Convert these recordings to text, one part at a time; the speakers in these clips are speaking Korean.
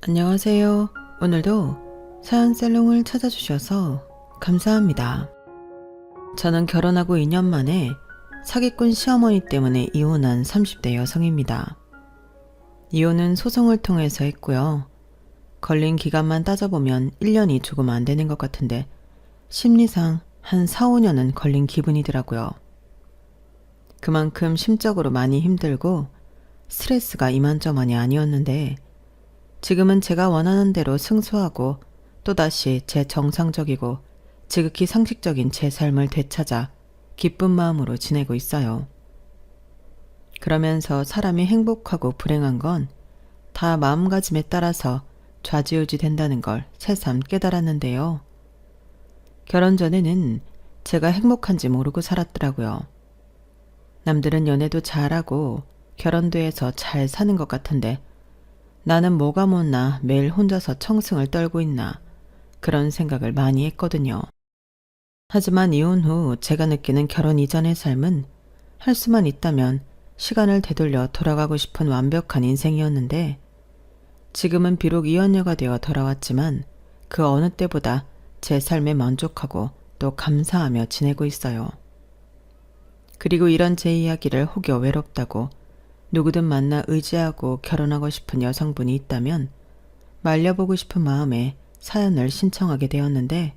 안녕하세요. 오늘도 사연살롱을 찾아주셔서 감사합니다. 저는 결혼하고 2년 만에 사기꾼 시어머니 때문에 이혼한 30대 여성입니다. 이혼은 소송을 통해서 했고요. 걸린 기간만 따져보면 1년이 조금 안 되는 것 같은데 심리상 한 4, 5년은 걸린 기분이더라고요. 그만큼 심적으로 많이 힘들고 스트레스가 이만저만이 아니었는데 지금은 제가 원하는 대로 승소하고 또다시 제 정상적이고 지극히 상식적인 제 삶을 되찾아 기쁜 마음으로 지내고 있어요. 그러면서 사람이 행복하고 불행한 건 다 마음가짐에 따라서 좌지우지 된다는 걸 새삼 깨달았는데요. 결혼 전에는 제가 행복한지 모르고 살았더라고요. 남들은 연애도 잘하고 결혼도 해서 잘 사는 것 같은데 나는 뭐가 못나 매일 혼자서 청승을 떨고 있나 그런 생각을 많이 했거든요. 하지만 이혼 후 제가 느끼는 결혼 이전의 삶은 할 수만 있다면 시간을 되돌려 돌아가고 싶은 완벽한 인생이었는데 지금은 비록 이혼녀가 되어 돌아왔지만 그 어느 때보다 제 삶에 만족하고 또 감사하며 지내고 있어요. 그리고 이런 제 이야기를 혹여 외롭다고 누구든 만나 의지하고 결혼하고 싶은 여성분이 있다면 말려보고 싶은 마음에 사연을 신청하게 되었는데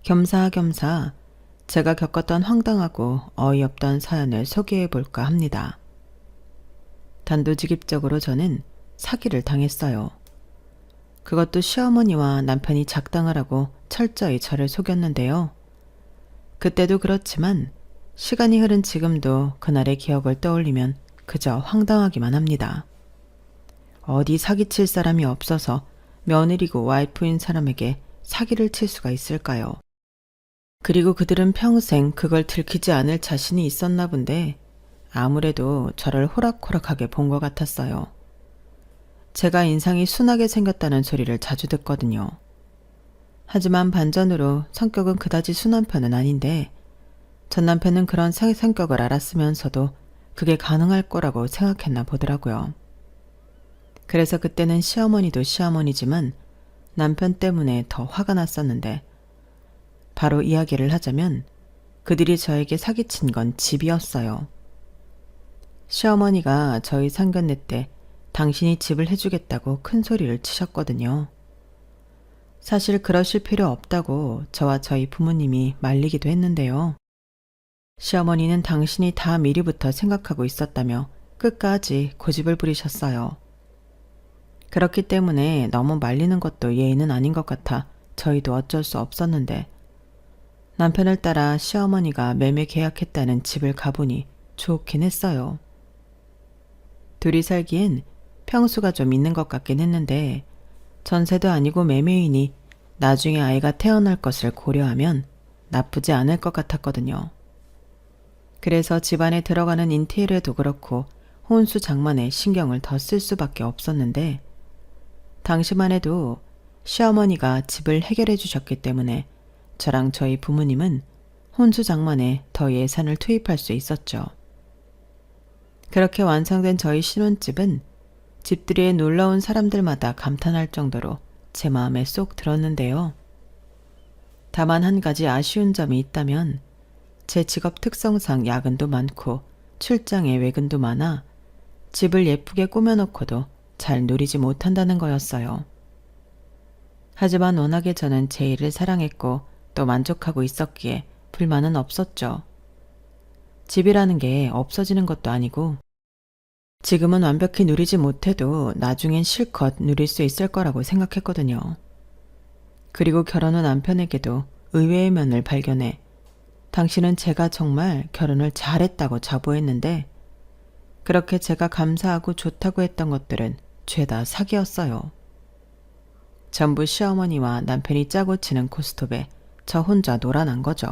겸사겸사 제가 겪었던 황당하고 어이없던 사연을 소개해볼까 합니다. 단도직입적으로 저는 사기를 당했어요. 그것도 시어머니와 남편이 작당을 하고 철저히 저를 속였는데요. 그때도 그렇지만 시간이 흐른 지금도 그날의 기억을 떠올리면 그저 황당하기만 합니다. 어디 사기칠 사람이 없어서 며느리고 와이프인 사람에게 사기를 칠 수가 있을까요? 그리고 그들은 평생 그걸 들키지 않을 자신이 있었나 본데 아무래도 저를 호락호락하게 본 것 같았어요. 제가 인상이 순하게 생겼다는 소리를 자주 듣거든요. 하지만 반전으로 성격은 그다지 순한 편은 아닌데 전 남편은 그런 성격을 알았으면서도 그게 가능할 거라고 생각했나 보더라고요. 그래서 그때는 시어머니도 시어머니지만 남편 때문에 더 화가 났었는데 바로 이야기를 하자면 그들이 저에게 사기친 건 집이었어요. 시어머니가 저희 상견례 때 당신이 집을 해주겠다고 큰 소리를 치셨거든요. 사실 그러실 필요 없다고 저와 저희 부모님이 말리기도 했는데요. 시어머니는 당신이 다 미리부터 생각하고 있었다며 끝까지 고집을 부리셨어요. 그렇기 때문에 너무 말리는 것도 예의는 아닌 것 같아 저희도 어쩔 수 없었는데 남편을 따라 시어머니가 매매 계약했다는 집을 가보니 좋긴 했어요. 둘이 살기엔 평수가 좀 있는 것 같긴 했는데 전세도 아니고 매매이니 나중에 아이가 태어날 것을 고려하면 나쁘지 않을 것 같았거든요. 그래서 집안에 들어가는 인테리어도 그렇고 혼수 장만에 신경을 더 쓸 수밖에 없었는데 당시만 해도 시어머니가 집을 해결해 주셨기 때문에 저랑 저희 부모님은 혼수 장만에 더 예산을 투입할 수 있었죠. 그렇게 완성된 저희 신혼집은 집들이에 놀러온 사람들마다 감탄할 정도로 제 마음에 쏙 들었는데요. 다만 한 가지 아쉬운 점이 있다면 제 직업 특성상 야근도 많고 출장에 외근도 많아 집을 예쁘게 꾸며놓고도 잘 누리지 못한다는 거였어요. 하지만 워낙에 저는 제 일을 사랑했고 또 만족하고 있었기에 불만은 없었죠. 집이라는 게 없어지는 것도 아니고 지금은 완벽히 누리지 못해도 나중엔 실컷 누릴 수 있을 거라고 생각했거든요. 그리고 결혼 후 남편에게도 의외의 면을 발견해 당신은 제가 정말 결혼을 잘했다고 자부했는데 그렇게 제가 감사하고 좋다고 했던 것들은 죄다 사기였어요. 전부 시어머니와 남편이 짜고 치는 고스톱에 저 혼자 놀아난 거죠.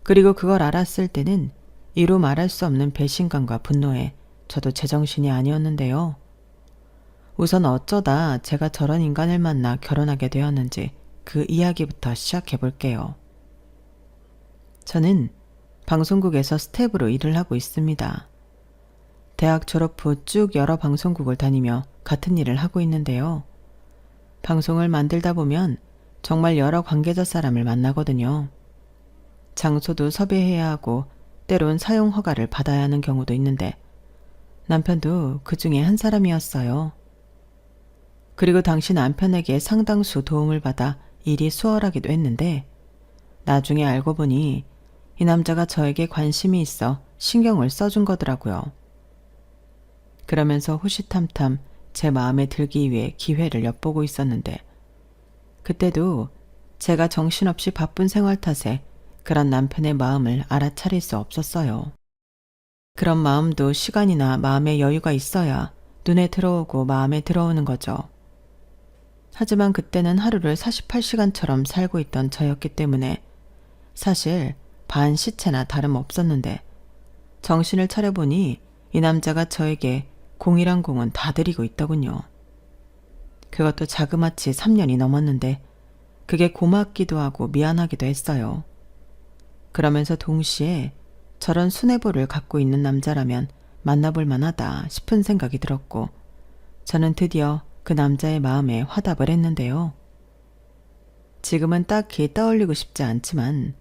그리고 그걸 알았을 때는 이루 말할 수 없는 배신감과 분노에 저도 제정신이 아니었는데요. 우선 어쩌다 제가 저런 인간을 만나 결혼하게 되었는지 그 이야기부터 시작해 볼게요. 저는 방송국에서 스텝으로 일을 하고 있습니다. 대학 졸업 후 쭉 여러 방송국을 다니며 같은 일을 하고 있는데요. 방송을 만들다 보면 정말 여러 관계자 사람을 만나거든요. 장소도 섭외해야 하고 때론 사용 허가를 받아야 하는 경우도 있는데 남편도 그 중에 한 사람이었어요. 그리고 당시 남편에게 상당수 도움을 받아 일이 수월하기도 했는데 나중에 알고 보니 이 남자가 저에게 관심이 있어 신경을 써준 거더라고요. 그러면서 호시탐탐 제 마음에 들기 위해 기회를 엿보고 있었는데 그때도 제가 정신없이 바쁜 생활 탓에 그런 남편의 마음을 알아차릴 수 없었어요. 그런 마음도 시간이나 마음의 여유가 있어야 눈에 들어오고 마음에 들어오는 거죠. 하지만 그때는 하루를 48시간처럼 살고 있던 저였기 때문에 사실 반 시체나 다름없었는데 정신을 차려보니 이 남자가 저에게 공이란 공은 다 들이고 있더군요. 그것도 자그마치 3년이 넘었는데 그게 고맙기도 하고 미안하기도 했어요. 그러면서 동시에 저런 수뇌부를 갖고 있는 남자라면 만나볼 만하다 싶은 생각이 들었고 저는 드디어 그 남자의 마음에 화답을 했는데요. 지금은 딱히 떠올리고 싶지 않지만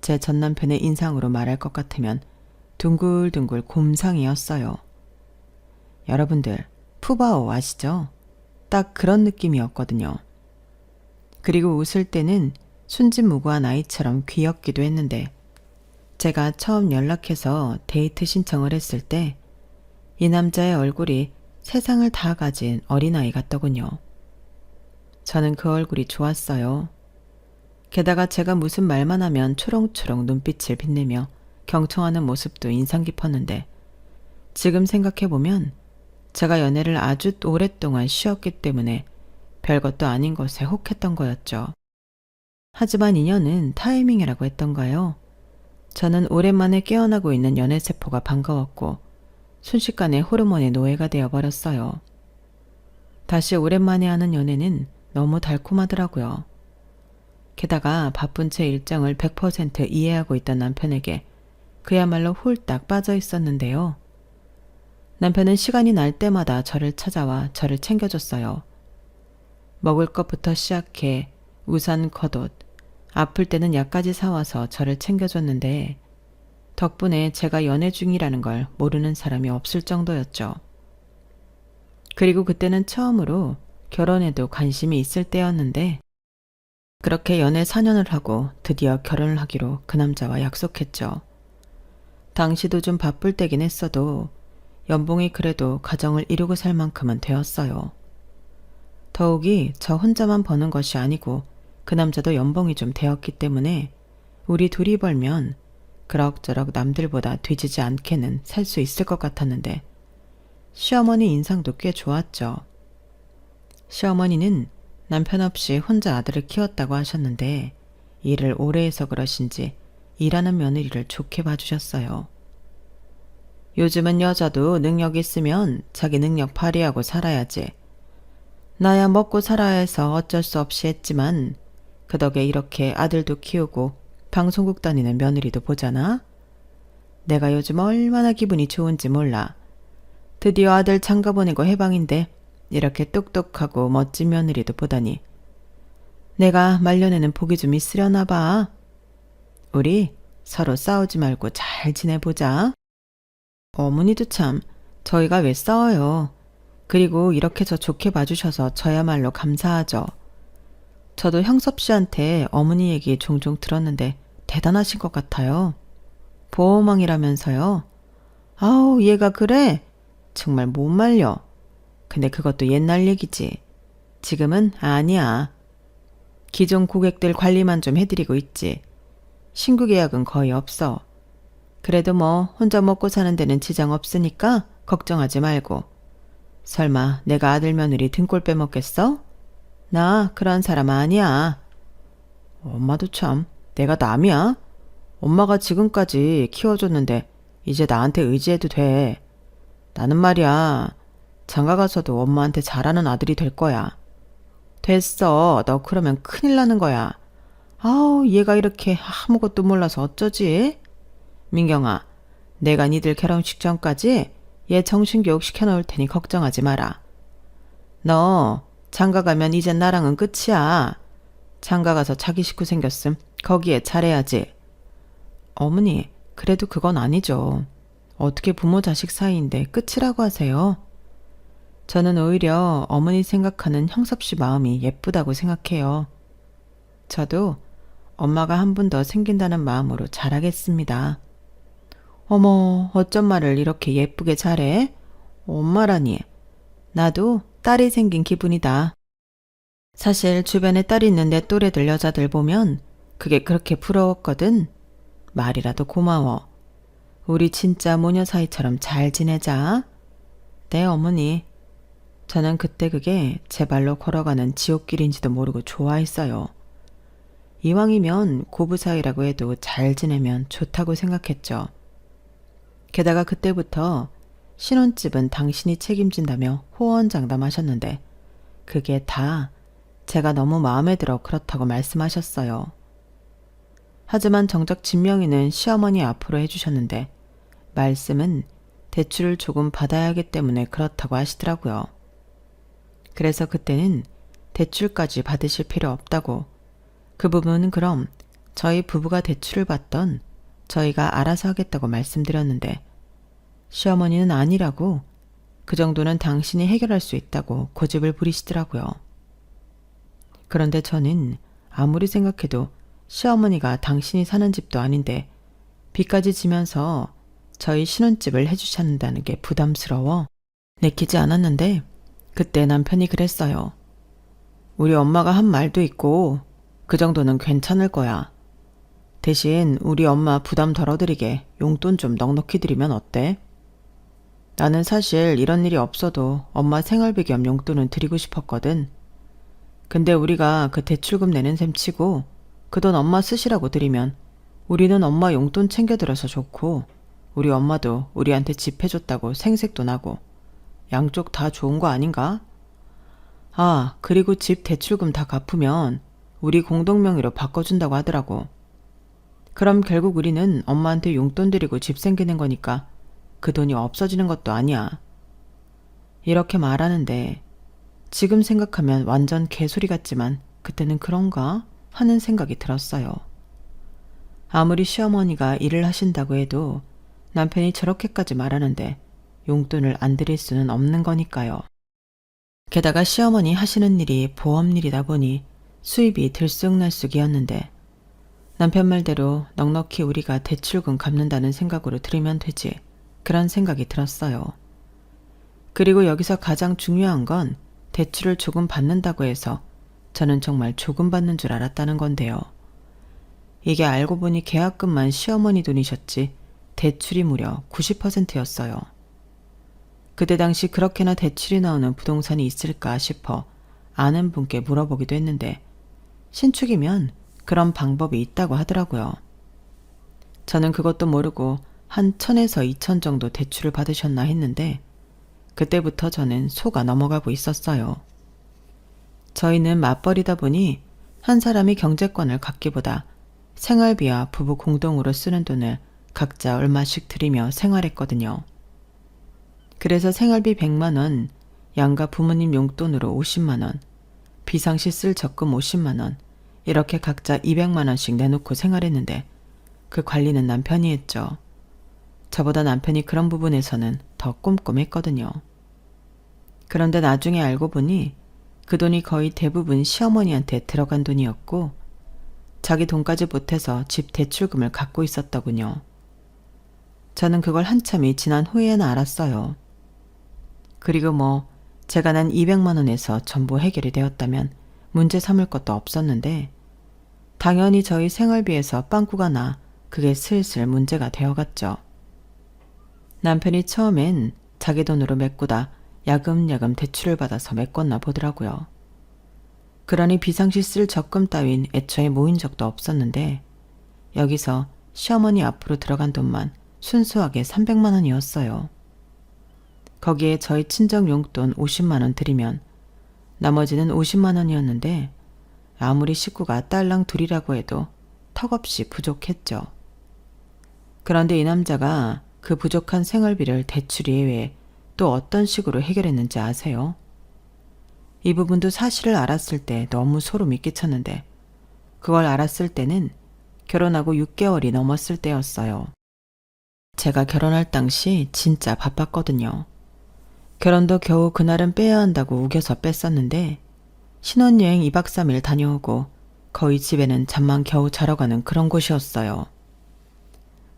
제 전남편의 인상으로 말할 것 같으면 둥글둥글 곰상이었어요. 여러분들 푸바오 아시죠? 딱 그런 느낌이었거든요. 그리고 웃을 때는 순진무구한 아이처럼 귀엽기도 했는데 제가 처음 연락해서 데이트 신청을 했을 때 이 남자의 얼굴이 세상을 다 가진 어린아이 같더군요. 저는 그 얼굴이 좋았어요. 게다가 제가 무슨 말만 하면 초롱초롱 눈빛을 빛내며 경청하는 모습도 인상 깊었는데 지금 생각해보면 제가 연애를 아주 오랫동안 쉬었기 때문에 별것도 아닌 것에 혹했던 거였죠. 하지만 인연은 타이밍이라고 했던가요? 저는 오랜만에 깨어나고 있는 연애세포가 반가웠고 순식간에 호르몬의 노예가 되어버렸어요. 다시 오랜만에 하는 연애는 너무 달콤하더라고요. 게다가 바쁜 제 일정을 100% 이해하고 있던 남편에게 그야말로 홀딱 빠져 있었는데요. 남편은 시간이 날 때마다 저를 찾아와 저를 챙겨줬어요. 먹을 것부터 시작해 우산, 겉옷, 아플 때는 약까지 사와서 저를 챙겨줬는데 덕분에 제가 연애 중이라는 걸 모르는 사람이 없을 정도였죠. 그리고 그때는 처음으로 결혼에도 관심이 있을 때였는데 그렇게 연애 4년을 하고 드디어 결혼을 하기로 그 남자와 약속했죠. 당시도 좀 바쁠 때긴 했어도 연봉이 그래도 가정을 이루고 살 만큼은 되었어요. 더욱이 저 혼자만 버는 것이 아니고 그 남자도 연봉이 좀 되었기 때문에 우리 둘이 벌면 그럭저럭 남들보다 뒤지지 않게는 살 수 있을 것 같았는데 시어머니 인상도 꽤 좋았죠. 시어머니는 남편 없이 혼자 아들을 키웠다고 하셨는데 일을 오래 해서 그러신지 일하는 며느리를 좋게 봐주셨어요. 요즘은 여자도 능력 있으면 자기 능력 발휘하고 살아야지. 나야 먹고 살아야 해서 어쩔 수 없이 했지만 그 덕에 이렇게 아들도 키우고 방송국 다니는 며느리도 보잖아. 내가 요즘 얼마나 기분이 좋은지 몰라. 드디어 아들 장가 보내고 해방인데 이렇게 똑똑하고 멋진 며느리도 보다니. 내가 말년에는 복이 좀 있으려나 봐. 우리 서로 싸우지 말고 잘 지내보자. 어머니도 참 저희가 왜 싸워요. 그리고 이렇게 저 좋게 봐주셔서 저야말로 감사하죠. 저도 형섭 씨한테 어머니 얘기 종종 들었는데 대단하신 것 같아요. 보호망이라면서요. 아우 얘가 그래? 정말 못 말려. 근데 그것도 옛날 얘기지. 지금은 아니야. 기존 고객들 관리만 좀 해드리고 있지. 신규 계약은 거의 없어. 그래도 뭐 혼자 먹고 사는 데는 지장 없으니까 걱정하지 말고. 설마 내가 아들 며느리 등골 빼먹겠어? 나 그런 사람 아니야. 엄마도 참 내가 남이야? 엄마가 지금까지 키워줬는데 이제 나한테 의지해도 돼. 나는 말이야 장가가서도 엄마한테 잘하는 아들이 될 거야. 됐어. 너 그러면 큰일 나는 거야. 아우 얘가 이렇게 아무것도 몰라서 어쩌지? 민경아, 내가 니들 결혼식 전까지 얘 정신교육 시켜놓을 테니 걱정하지 마라. 너 장가 가면 이젠 나랑은 끝이야. 장가 가서 자기 식구 생겼음 거기에 잘해야지. 어머니, 그래도 그건 아니죠. 어떻게 부모 자식 사이인데 끝이라고 하세요? 저는 오히려 어머니 생각하는 형섭 씨 마음이 예쁘다고 생각해요. 저도 엄마가 한 분 더 생긴다는 마음으로 잘하겠습니다. 어머, 어쩜 말을 이렇게 예쁘게 잘해? 엄마라니. 나도 딸이 생긴 기분이다. 사실 주변에 딸이 있는데 또래들 여자들 보면 그게 그렇게 부러웠거든. 말이라도 고마워. 우리 진짜 모녀 사이처럼 잘 지내자. 네, 어머니. 저는 그때 그게 제 발로 걸어가는 지옥길인지도 모르고 좋아했어요. 이왕이면 고부 사이라고 해도 잘 지내면 좋다고 생각했죠. 게다가 그때부터 신혼집은 당신이 책임진다며 호언장담하셨는데 그게 다 제가 너무 마음에 들어 그렇다고 말씀하셨어요. 하지만 정작 진명이는 시어머니 앞으로 해주셨는데 말씀은 대출을 조금 받아야 하기 때문에 그렇다고 하시더라고요. 그래서 그때는 대출까지 받으실 필요 없다고, 그 부분은 그럼 저희 부부가 대출을 받던 저희가 알아서 하겠다고 말씀드렸는데 시어머니는 아니라고, 그 정도는 당신이 해결할 수 있다고 고집을 부리시더라고요. 그런데 저는 아무리 생각해도 시어머니가 당신이 사는 집도 아닌데 빚까지 지면서 저희 신혼집을 해주셨다는 게 부담스러워 내키지 않았는데 그때 남편이 그랬어요. 우리 엄마가 한 말도 있고 그 정도는 괜찮을 거야. 대신 우리 엄마 부담 덜어드리게 용돈 좀 넉넉히 드리면 어때? 나는 사실 이런 일이 없어도 엄마 생활비 겸 용돈은 드리고 싶었거든. 근데 우리가 그 대출금 내는 셈 치고 그 돈 엄마 쓰시라고 드리면 우리는 엄마 용돈 챙겨드려서 좋고 우리 엄마도 우리한테 집 해줬다고 생색도 나고 양쪽 다 좋은 거 아닌가? 아, 그리고 집 대출금 다 갚으면 우리 공동명의로 바꿔준다고 하더라고. 그럼 결국 우리는 엄마한테 용돈 드리고 집 생기는 거니까 그 돈이 없어지는 것도 아니야. 이렇게 말하는데 지금 생각하면 완전 개소리 같지만 그때는 그런가 하는 생각이 들었어요. 아무리 시어머니가 일을 하신다고 해도 남편이 저렇게까지 말하는데 용돈을 안 드릴 수는 없는 거니까요. 게다가 시어머니 하시는 일이 보험일이다 보니 수입이 들쑥날쑥이었는데 남편 말대로 넉넉히 우리가 대출금 갚는다는 생각으로 들으면 되지, 그런 생각이 들었어요. 그리고 여기서 가장 중요한 건 대출을 조금 받는다고 해서 저는 정말 조금 받는 줄 알았다는 건데요. 이게 알고 보니 계약금만 시어머니 돈이셨지 대출이 무려 90%였어요. 그때 당시 그렇게나 대출이 나오는 부동산이 있을까 싶어 아는 분께 물어보기도 했는데 신축이면 그런 방법이 있다고 하더라고요. 저는 그것도 모르고 한 1,000에서 2,000 정도 대출을 받으셨나 했는데 그때부터 저는 속아 넘어가고 있었어요. 저희는 맞벌이다 보니 한 사람이 경제권을 갖기보다 생활비와 부부 공동으로 쓰는 돈을 각자 얼마씩 들이며 생활했거든요. 그래서 생활비 100만 원, 양가 부모님 용돈으로 50만 원, 비상시 쓸 적금 50만 원, 이렇게 각자 200만 원씩 내놓고 생활했는데 그 관리는 남편이 했죠. 저보다 남편이 그런 부분에서는 더 꼼꼼했거든요. 그런데 나중에 알고 보니 그 돈이 거의 대부분 시어머니한테 들어간 돈이었고 자기 돈까지 보태서 집 대출금을 갖고 있었더군요. 저는 그걸 한참이 지난 후에나 알았어요. 그리고 뭐 제가 난 200만 원에서 전부 해결이 되었다면 문제 삼을 것도 없었는데 당연히 저희 생활비에서 빵꾸가 나 그게 슬슬 문제가 되어갔죠. 남편이 처음엔 자기 돈으로 메꾸다 야금야금 대출을 받아서 메꿨나 보더라고요. 그러니 비상시 쓸 적금 따윈 애초에 모인 적도 없었는데 여기서 시어머니 앞으로 들어간 돈만 순수하게 300만 원이었어요. 거기에 저희 친정 용돈 50만 원 드리면 나머지는 50만 원이었는데 아무리 식구가 딸랑 둘이라고 해도 턱없이 부족했죠. 그런데 이 남자가 그 부족한 생활비를 대출 예외에 또 어떤 식으로 해결했는지 아세요? 이 부분도 사실을 알았을 때 너무 소름이 끼쳤는데 그걸 알았을 때는 결혼하고 6개월이 넘었을 때였어요. 제가 결혼할 당시 진짜 바빴거든요. 결혼도 겨우 그날은 빼야 한다고 우겨서 뺐었는데 신혼여행 2박 3일 다녀오고 거의 집에는 잠만 겨우 자러 가는 그런 곳이었어요.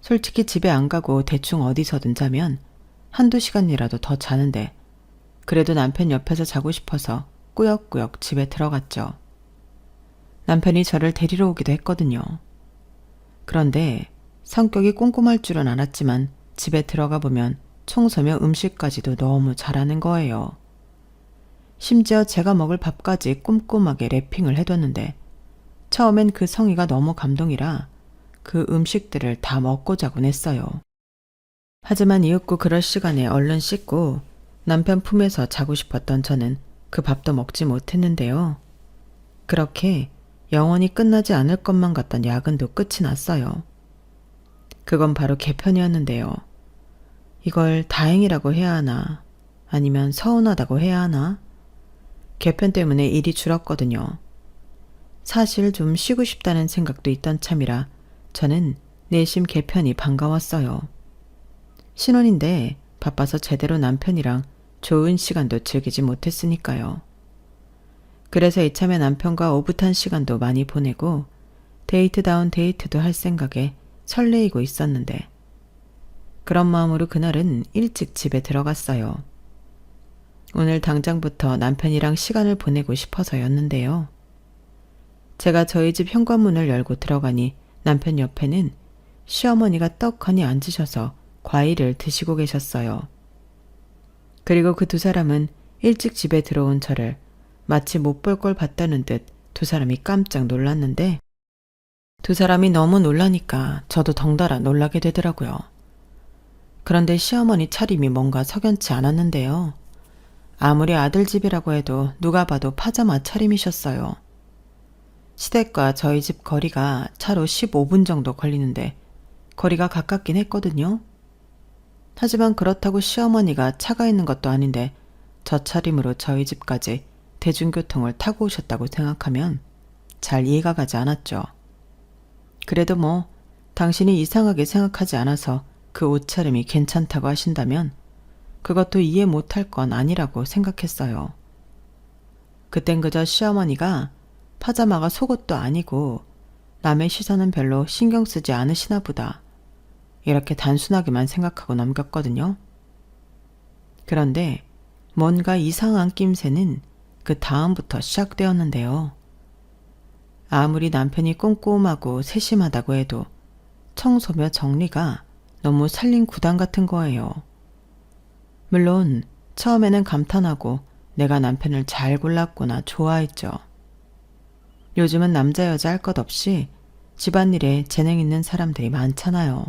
솔직히 집에 안 가고 대충 어디서든 자면 한두 시간이라도 더 자는데 그래도 남편 옆에서 자고 싶어서 꾸역꾸역 집에 들어갔죠. 남편이 저를 데리러 오기도 했거든요. 그런데 성격이 꼼꼼할 줄은 알았지만 집에 들어가 보면 청소며 음식까지도 너무 잘하는 거예요. 심지어 제가 먹을 밥까지 꼼꼼하게 랩핑을 해뒀는데 처음엔 그 성의가 너무 감동이라 그 음식들을 다 먹고 자곤 했어요. 하지만 이윽고 그럴 시간에 얼른 씻고 남편 품에서 자고 싶었던 저는 그 밥도 먹지 못했는데요. 그렇게 영원히 끝나지 않을 것만 같던 야근도 끝이 났어요. 그건 바로 개편이었는데요. 이걸 다행이라고 해야 하나 아니면 서운하다고 해야 하나? 개편 때문에 일이 줄었거든요. 사실 좀 쉬고 싶다는 생각도 있던 참이라 저는 내심 개편이 반가웠어요. 신혼인데 바빠서 제대로 남편이랑 좋은 시간도 즐기지 못했으니까요. 그래서 이참에 남편과 오붓한 시간도 많이 보내고 데이트다운 데이트도 할 생각에 설레이고 있었는데 그런 마음으로 그날은 일찍 집에 들어갔어요. 오늘 당장부터 남편이랑 시간을 보내고 싶어서였는데요. 제가 저희 집 현관문을 열고 들어가니 남편 옆에는 시어머니가 떡하니 앉으셔서 과일을 드시고 계셨어요. 그리고 그 두 사람은 일찍 집에 들어온 저를 마치 못 볼 걸 봤다는 듯 두 사람이 깜짝 놀랐는데 두 사람이 너무 놀라니까 저도 덩달아 놀라게 되더라고요. 그런데 시어머니 차림이 뭔가 석연치 않았는데요. 아무리 아들 집이라고 해도 누가 봐도 파자마 차림이셨어요. 시댁과 저희 집 거리가 차로 15분 정도 걸리는데 거리가 가깝긴 했거든요. 하지만 그렇다고 시어머니가 차가 있는 것도 아닌데 저 차림으로 저희 집까지 대중교통을 타고 오셨다고 생각하면 잘 이해가 가지 않았죠. 그래도 뭐 당신이 이상하게 생각하지 않아서 그 옷차림이 괜찮다고 하신다면 그것도 이해 못할 건 아니라고 생각했어요. 그땐 그저 시어머니가 파자마가 속옷도 아니고 남의 시선은 별로 신경 쓰지 않으시나 보다. 이렇게 단순하게만 생각하고 넘겼거든요. 그런데 뭔가 이상한 낌새는 그 다음부터 시작되었는데요. 아무리 남편이 꼼꼼하고 세심하다고 해도 청소며 정리가 너무 살림 구단 같은 거예요. 물론 처음에는 감탄하고 내가 남편을 잘 골랐구나 좋아했죠. 요즘은 남자 여자 할 것 없이 집안일에 재능 있는 사람들이 많잖아요.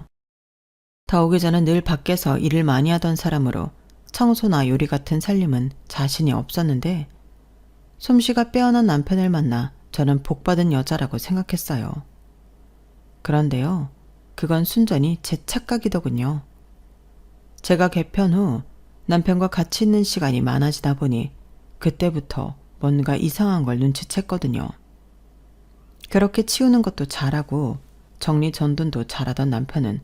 더오기 저는 늘 밖에서 일을 많이 하던 사람으로 청소나 요리 같은 살림은 자신이 없었는데 솜씨가 빼어난 남편을 만나 저는 복받은 여자라고 생각했어요. 그런데요, 그건 순전히 제 착각이더군요. 제가 개편 후 남편과 같이 있는 시간이 많아지다 보니 그때부터 뭔가 이상한 걸 눈치챘거든요. 그렇게 치우는 것도 잘하고 정리전돈도 잘하던 남편은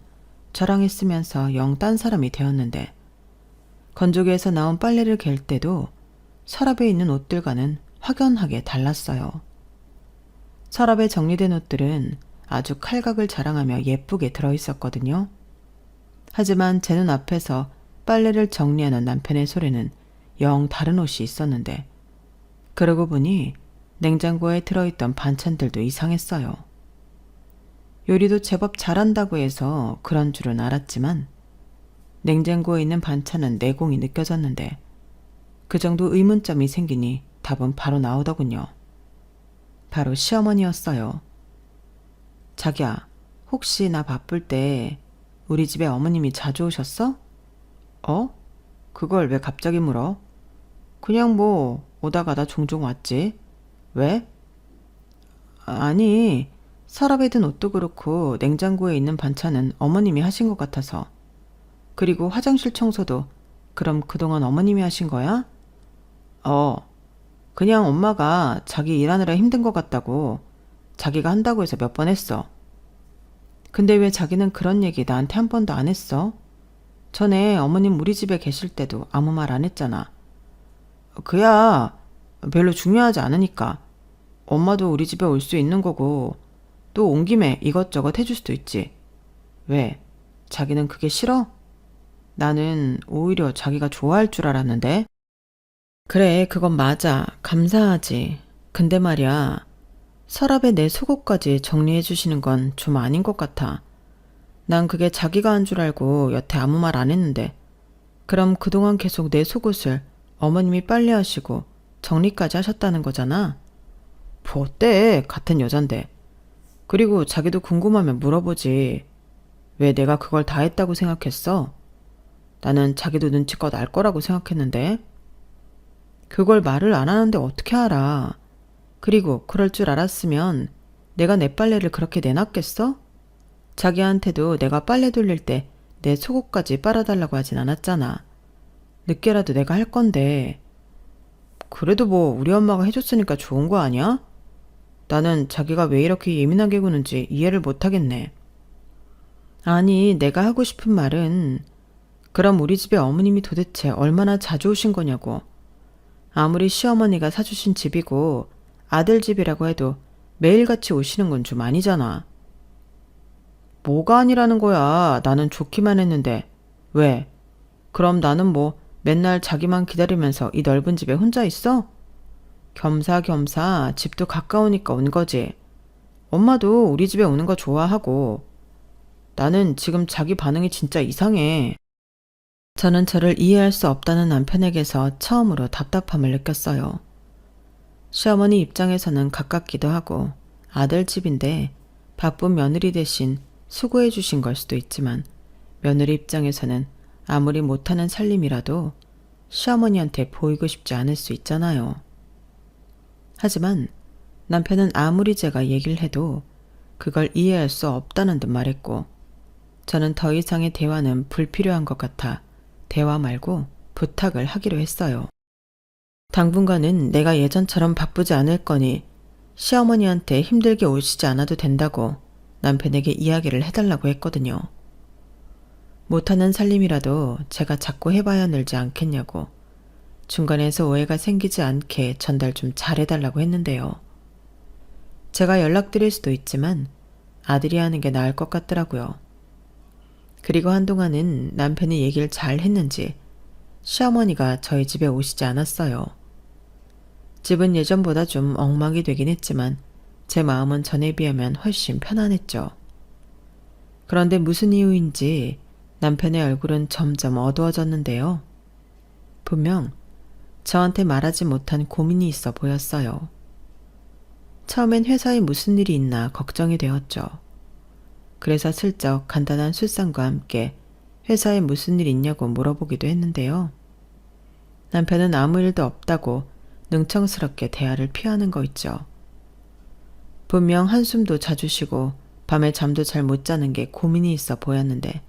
저랑 있으면서 영 딴 사람이 되었는데 건조기에서 나온 빨래를 갤 때도 서랍에 있는 옷들과는 확연하게 달랐어요. 서랍에 정리된 옷들은 아주 칼각을 자랑하며 예쁘게 들어있었거든요. 하지만 제 눈 앞에서 빨래를 정리하는 남편의 손에는 영 다른 옷이 있었는데 그러고 보니 냉장고에 들어있던 반찬들도 이상했어요. 요리도 제법 잘한다고 해서 그런 줄은 알았지만 냉장고에 있는 반찬은 내공이 느껴졌는데 그 정도 의문점이 생기니 답은 바로 나오더군요. 바로 시어머니였어요. 자기야, 혹시 나 바쁠 때 우리 집에 어머님이 자주 오셨어? 어? 그걸 왜 갑자기 물어? 그냥 뭐 오다 가다 종종 왔지. 왜? 아니, 서랍에 든 옷도 그렇고 냉장고에 있는 반찬은 어머님이 하신 것 같아서. 그리고 화장실 청소도 그럼 그동안 어머님이 하신 거야? 어, 그냥 엄마가 자기 일하느라 힘든 것 같다고 자기가 한다고 해서 몇 번 했어. 근데 왜 자기는 그런 얘기 나한테 한 번도 안 했어? 전에 어머님 우리 집에 계실 때도 아무 말 안 했잖아. 그야 별로 중요하지 않으니까. 엄마도 우리 집에 올 수 있는 거고 또 온 김에 이것저것 해줄 수도 있지. 왜? 자기는 그게 싫어? 나는 오히려 자기가 좋아할 줄 알았는데. 그래, 그건 맞아. 감사하지. 근데 말이야, 서랍에 내 속옷까지 정리해 주시는 건 좀 아닌 것 같아. 난 그게 자기가 한 줄 알고 여태 아무 말 안 했는데. 그럼 그동안 계속 내 속옷을 어머님이 빨래하시고 정리까지 하셨다는 거잖아. 뭐 어때? 같은 여잔데. 그리고 자기도 궁금하면 물어보지. 왜 내가 그걸 다 했다고 생각했어? 나는 자기도 눈치껏 알 거라고 생각했는데. 그걸 말을 안 하는데 어떻게 알아? 그리고 그럴 줄 알았으면 내가 내 빨래를 그렇게 내놨겠어? 자기한테도 내가 빨래 돌릴 때 내 속옷까지 빨아달라고 하진 않았잖아. 늦게라도 내가 할 건데. 그래도 뭐 우리 엄마가 해줬으니까 좋은 거 아니야? 나는 자기가 왜 이렇게 예민하게 구는지 이해를 못하겠네. 아니, 내가 하고 싶은 말은 그럼 우리 집에 어머님이 도대체 얼마나 자주 오신 거냐고. 아무리 시어머니가 사주신 집이고 아들 집이라고 해도 매일같이 오시는 건 좀 아니잖아. 뭐가 아니라는 거야. 나는 좋기만 했는데. 왜? 그럼 나는 뭐 맨날 자기만 기다리면서 이 넓은 집에 혼자 있어? 겸사겸사 집도 가까우니까 온 거지. 엄마도 우리 집에 오는 거 좋아하고. 나는 지금 자기 반응이 진짜 이상해. 저는 저를 이해할 수 없다는 남편에게서 처음으로 답답함을 느꼈어요. 시어머니 입장에서는 가깝기도 하고 아들 집인데 바쁜 며느리 대신 수고해 주신 걸 수도 있지만 며느리 입장에서는 아무리 못하는 살림이라도 시어머니한테 보이고 싶지 않을 수 있잖아요. 하지만 남편은 아무리 제가 얘기를 해도 그걸 이해할 수 없다는 듯 말했고 저는 더 이상의 대화는 불필요한 것 같아 대화 말고 부탁을 하기로 했어요. 당분간은 내가 예전처럼 바쁘지 않을 거니 시어머니한테 힘들게 오시지 않아도 된다고 남편에게 이야기를 해달라고 했거든요. 못하는 살림이라도 제가 자꾸 해봐야 늘지 않겠냐고 중간에서 오해가 생기지 않게 전달 좀 잘해달라고 했는데요. 제가 연락드릴 수도 있지만 아들이 하는 게 나을 것 같더라고요. 그리고 한동안은 남편이 얘기를 잘 했는지 시어머니가 저희 집에 오시지 않았어요. 집은 예전보다 좀 엉망이 되긴 했지만 제 마음은 전에 비하면 훨씬 편안했죠. 그런데 무슨 이유인지 남편의 얼굴은 점점 어두워졌는데요. 분명 저한테 말하지 못한 고민이 있어 보였어요. 처음엔 회사에 무슨 일이 있나 걱정이 되었죠. 그래서 슬쩍 간단한 술상과 함께 회사에 무슨 일 있냐고 물어보기도 했는데요. 남편은 아무 일도 없다고 능청스럽게 대화를 피하는 거 있죠. 분명 한숨도 자주 쉬고 밤에 잠도 잘 못 자는 게 고민이 있어 보였는데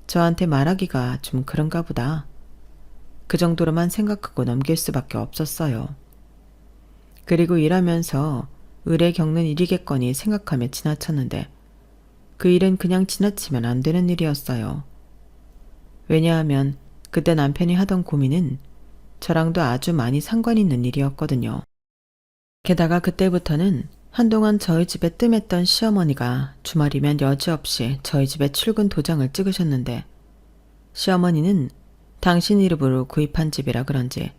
저한테 말하기가 좀 그런가 보다. 그 정도로만 생각하고 넘길 수밖에 없었어요. 그리고 일하면서 을에 겪는 일이겠거니 생각하며 지나쳤는데 그 일은 그냥 지나치면 안 되는 일이었어요. 왜냐하면 그때 남편이 하던 고민은 저랑도 아주 많이 상관 있는 일이었거든요. 게다가 그때부터는 한동안 저희 집에 뜸했던 시어머니가 주말이면 여지없이 저희 집에 출근 도장을 찍으셨는데 시어머니는 당신 이름으로 구입한 집이라 그런지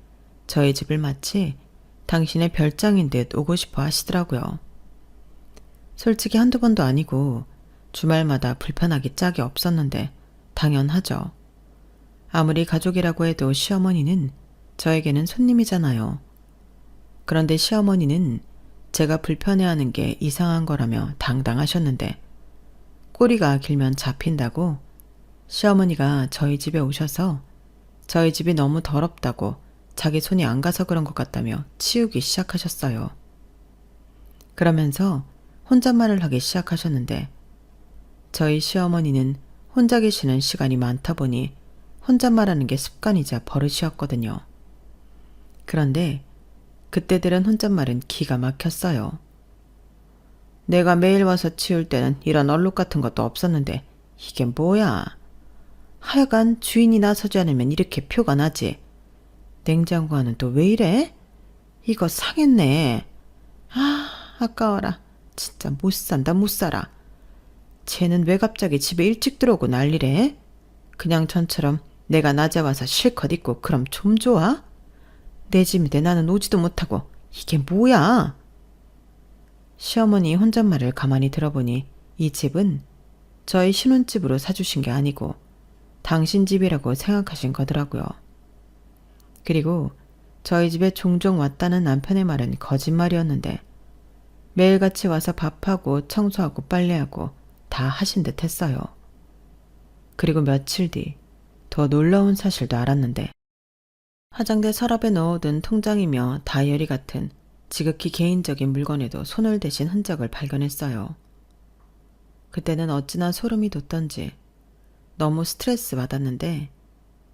저희 집을 마치 당신의 별장인 듯 오고 싶어 하시더라고요. 솔직히 한두 번도 아니고 주말마다 불편하기 짝이 없었는데 당연하죠. 아무리 가족이라고 해도 시어머니는 저에게는 손님이잖아요. 그런데 시어머니는 제가 불편해하는 게 이상한 거라며 당당하셨는데 꼬리가 길면 잡힌다고 시어머니가 저희 집에 오셔서 저희 집이 너무 더럽다고 자기 손이 안 가서 그런 것 같다며 치우기 시작하셨어요. 그러면서 혼잣말을 하기 시작하셨는데 저희 시어머니는 혼자 계시는 시간이 많다 보니 혼잣말하는 게 습관이자 버릇이었거든요. 그런데 그때 들은 혼잣말은 기가 막혔어요. 내가 매일 와서 치울 때는 이런 얼룩 같은 것도 없었는데 이게 뭐야? 하여간 주인이 나서지 않으면 이렇게 표가 나지. 냉장고 안은 또 왜 이래? 이거 상했네. 아, 아까워라. 진짜 못 산다, 못 살아. 쟤는 왜 갑자기 집에 일찍 들어오고 난리래? 그냥 전처럼 내가 낮에 와서 실컷 입고 그럼 좀 좋아? 내 집인데 나는 오지도 못하고 이게 뭐야? 시어머니 혼잣말을 가만히 들어보니 이 집은 저희 신혼집으로 사주신 게 아니고 당신 집이라고 생각하신 거더라고요. 그리고 저희 집에 종종 왔다는 남편의 말은 거짓말이었는데 매일같이 와서 밥하고 청소하고 빨래하고 다 하신 듯 했어요. 그리고 며칠 뒤 더 놀라운 사실도 알았는데 화장대 서랍에 넣어둔 통장이며 다이어리 같은 지극히 개인적인 물건에도 손을 대신 흔적을 발견했어요. 그때는 어찌나 소름이 돋던지 너무 스트레스 받았는데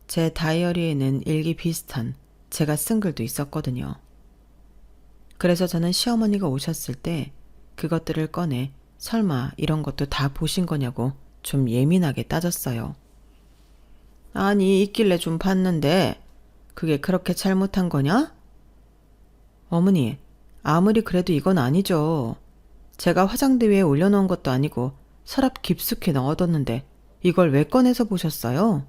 제 다이어리에는 일기 비슷한 제가 쓴 글도 있었거든요. 그래서 저는 시어머니가 오셨을 때 그것들을 꺼내 설마 이런 것도 다 보신 거냐고 좀 예민하게 따졌어요. 아니, 있길래 좀 봤는데 그게 그렇게 잘못한 거냐? 어머니, 아무리 그래도 이건 아니죠. 제가 화장대 위에 올려놓은 것도 아니고 서랍 깊숙이 넣어뒀는데 이걸 왜 꺼내서 보셨어요?